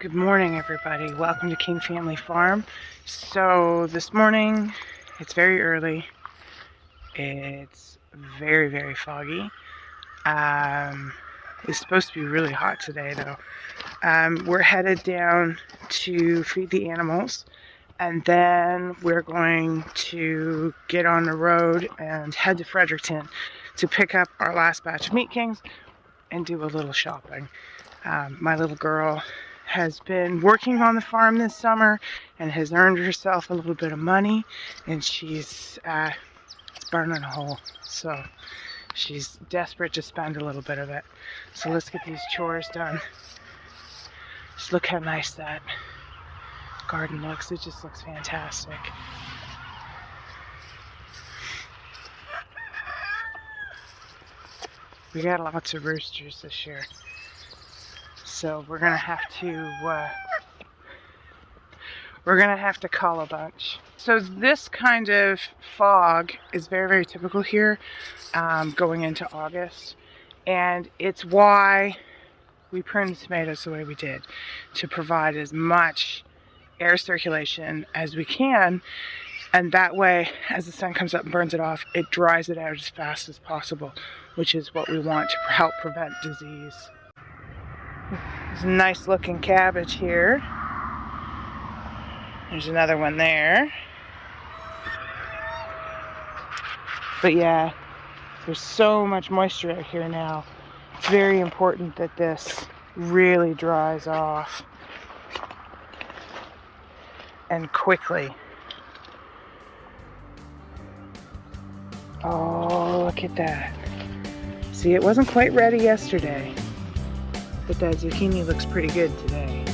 Good morning, everybody. Welcome to King Family Farm. So this morning, it's very early. It's very, very foggy. It's supposed to be really hot today, though. We're headed down to feed the animals, and then we're going to get on the road and head to Fredericton to pick up our last batch of Meat Kings and do a little shopping. My little girl has been working on the farm this summer and has earned herself a little bit of money, and she's it's burning a hole, so she's desperate to spend a little bit of it. So let's get these chores done. Just look how nice that garden looks. It just looks fantastic. We got lots of roosters this year, so we're gonna have to call a bunch. So this kind of fog is very, very typical here going into August, and it's why we pruned the tomatoes the way we did, to provide as much air circulation as we can, and that way as the sun comes up and burns it off, it dries it out as fast as possible, which is what we want to help prevent disease. There's a nice looking cabbage here. There's another one there. But yeah, there's so much moisture out here now. It's very important that this really dries off and quickly. Oh, look at that. See, it wasn't quite ready yesterday, but that zucchini looks pretty good today.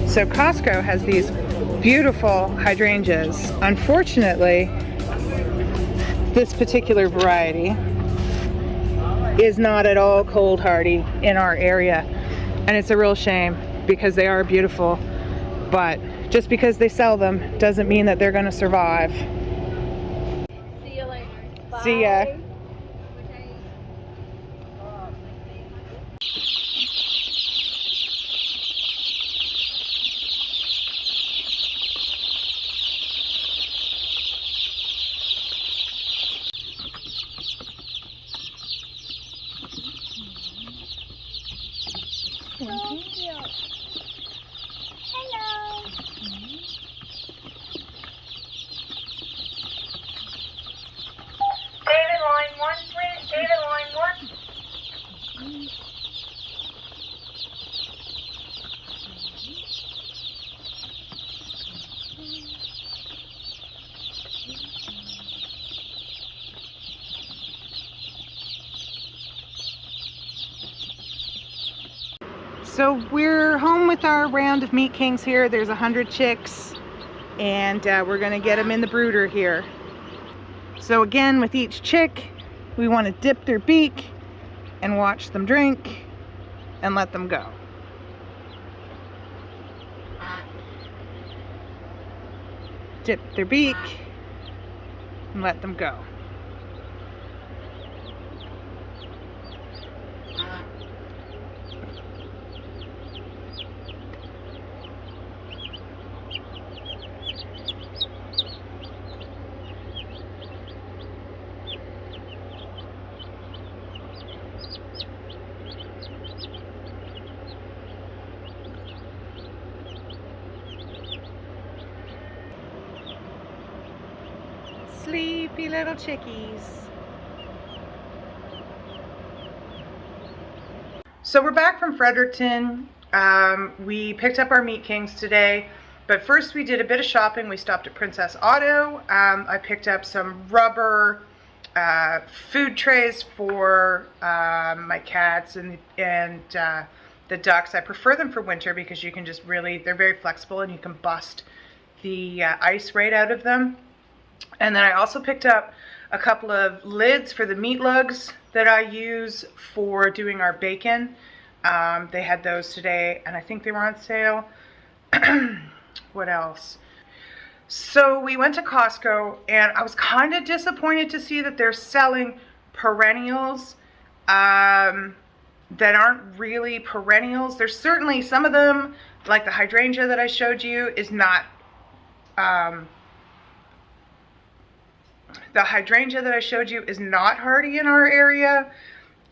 So Costco has these beautiful hydrangeas. Unfortunately, this particular variety is not at all cold hardy in our area, and it's a real shame because they are beautiful, but just because they sell them doesn't mean that they're going to survive. See you later. Bye. See ya. So cute. Hello. David, line 1, please. David, line 1. So we're home with our round of Meat Kings here. There's 100 chicks, and we're gonna get them in the brooder here. So again, with each chick, we want to dip their beak and watch them drink and let them go. Dip their beak and let them go. Sleepy little chickies. So we're back from Fredericton. We picked up our Meat Kings today, but first we did a bit of shopping. We stopped at Princess Auto. I picked up some rubber food trays for my cats and the ducks. I prefer them for winter because you can just they're very flexible and you can bust the ice right out of them. And then I also picked up a couple of lids for the meat lugs that I use for doing our bacon. They had those today, and I think they were on sale. What else? So we went to Costco, and I was kind of disappointed to see that they're selling perennials that aren't really perennials. There's certainly some of them, like the hydrangea that I showed you, is not... The hydrangea that I showed you is not hardy in our area.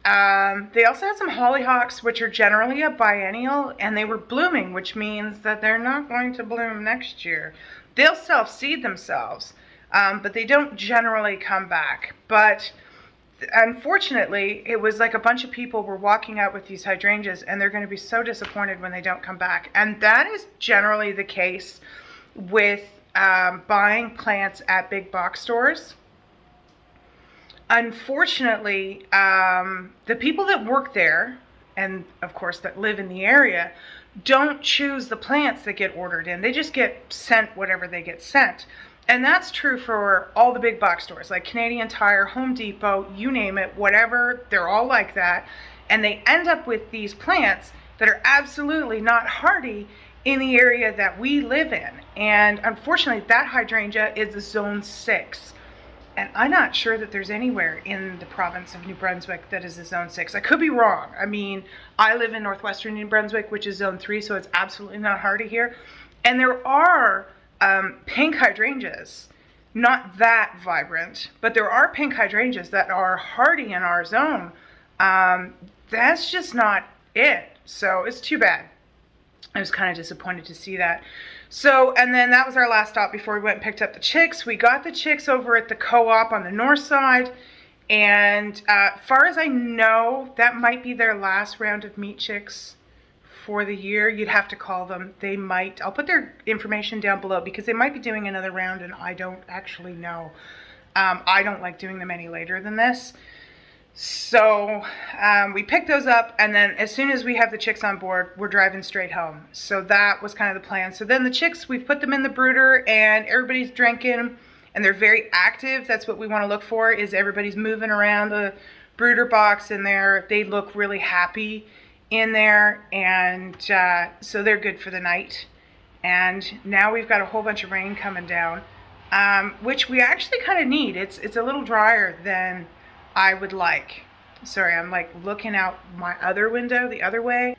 They also had some hollyhocks, which are generally a biennial, and they were blooming, which means that they're not going to bloom next year. They'll self-seed themselves, but they don't generally come back. But unfortunately, it was like a bunch of people were walking out with these hydrangeas, and they're going to be so disappointed when they don't come back. And that is generally the case with buying plants at big box stores. Unfortunately, the people that work there, and of course that live in the area, don't choose the plants that get ordered in. They just get sent whatever they get sent. And that's true for all the big box stores, like Canadian Tire, Home Depot, you name it, whatever, they're all like that. And they end up with these plants that are absolutely not hardy in the area that we live in. And unfortunately, that hydrangea is a zone 6. And I'm not sure that there's anywhere in the province of New Brunswick that is a zone 6. I could be wrong. I mean, I live in northwestern New Brunswick, which is zone 3, so it's absolutely not hardy here. And there are pink hydrangeas, not that vibrant, but there are pink hydrangeas that are hardy in our zone. That's just not it. So it's too bad. I was kind of disappointed to see that. So, and then that was our last stop before we went and picked up the chicks. We got the chicks over at the co-op on the north side. And far as I know, that might be their last round of meat chicks for the year. You'd have to call them. They might. I'll put their information down below because they might be doing another round and I don't actually know. I don't like doing them any later than this. So we picked those up, and then as soon as we have the chicks on board, we're driving straight home. So that was kind of the plan. So then the chicks, we've put them in the brooder, and everybody's drinking, and they're very active. That's what we want to look for, is everybody's moving around the brooder box in there. They look really happy in there, and so they're good for the night. And now we've got a whole bunch of rain coming down, which we actually kind of need. It's a little drier than I would like. Sorry, I'm like looking out my other window the other way,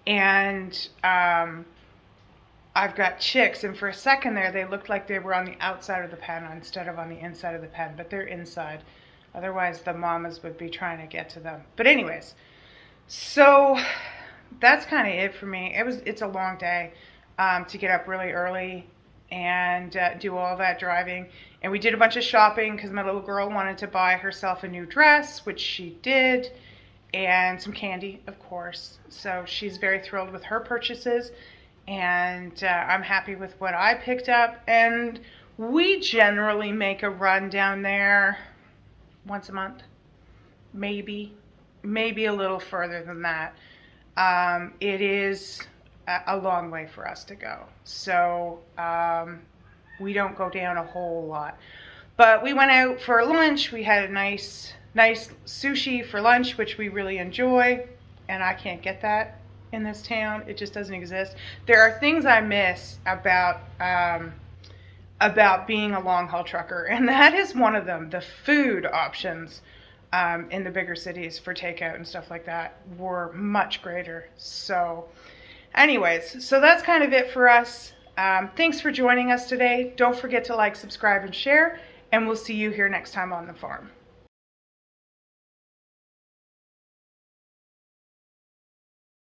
and I've got chicks, and for a second there they looked like they were on the outside of the pen instead of on the inside of the pen, but they're inside. Otherwise the mamas would be trying to get to them. But anyways, so that's kind of it for me. It's a long day to get up really early and do all that driving. And we did a bunch of shopping because my little girl wanted to buy herself a new dress, which she did, and some candy, of course. So she's very thrilled with her purchases, and I'm happy with what I picked up. And we generally make a run down there once a month, maybe a little further than that. It is a long way for us to go. So we don't go down a whole lot. But we went out for lunch. We had a nice sushi for lunch, which we really enjoy. And I can't get that in this town. It just doesn't exist. There are things I miss about being a long haul trucker, and that is one of them. The food options in the bigger cities for takeout and stuff like that were much greater. So anyways, so that's kind of it for us. Thanks for joining us today. Don't forget to like, subscribe, and share, and we'll see you here next time on the farm.